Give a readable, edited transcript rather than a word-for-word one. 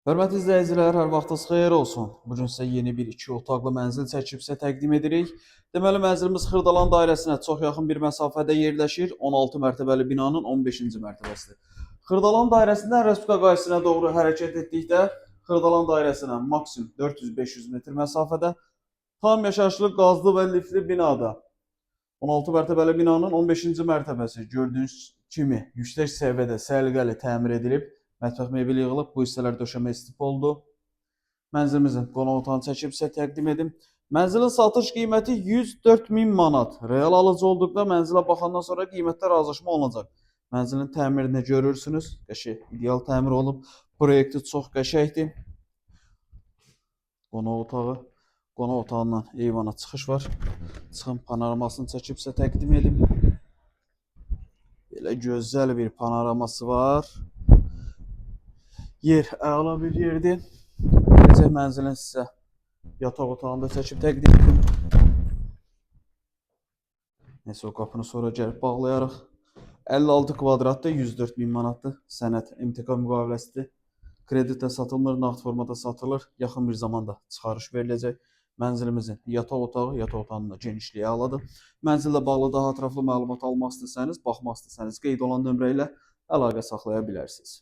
Hörmətli izləyicilər, hər vaxtınız xeyir olsun. Bugün sizə yeni bir 2 otaqlı mənzil çəkib sizə təqdim edirik. Deməli, mənzilimiz Xırdalan dairəsinə çox yaxın bir məsafədə yerləşir. 16 mərtəbəli binanın 15-ci mərtəbəsidir. Xırdalan dairəsindən Respublika qaysisına doğru hərəkət etdikdə Xırdalan dairəsinə maksimum 400-500 metr məsafədə tam yaşayışlı qazlı və lifli binada 16 mərtəbəli binanın 15-ci mərtəbəsi gördüyünüz kimi yüksək səviyyədə səliqəli təmir edilib. Mətbəx mebeli yığılıb, bu hissələr döşəmə istif oldu. Mənzilimizin qonaq otağını çəkib sizə təqdim edim. Mənzilin satış qiyməti 104 min manat. Real alıcı olduqda mənzilə baxandan sonra qiymətdə razılaşma olunacaq. Mənzilin təmirini görürsünüz. Qəşəng, ideal təmir olub. Proyekti çox qəşəngdir. Qonaq otağından eyvana çıxış var. Çıxın panoramasını çəkib sizə təqdim edim. Belə gözəl bir panoraması var. Yer əla bir yerdir. Gələcək mənzilin sizə yataq otağında çəkib təqdim edim. Neysə, o qapını sonra gəlib bağlayarıq. 56 kvadratdır, 104 min manatdır. Sənəd MTK müqaviləsidir. Kreditlə satılmır, nağd formada satılır. Yaxın bir zamanda çıxarış veriləcək. Mənzilimizin yataq otağının da genişliyi əladır. Mənzillə bağlı daha ətraflı məlumat almaq istəsəniz, baxmaq istəsəniz qeyd olan nömrə ilə əlaqə saxlaya bilərsiniz.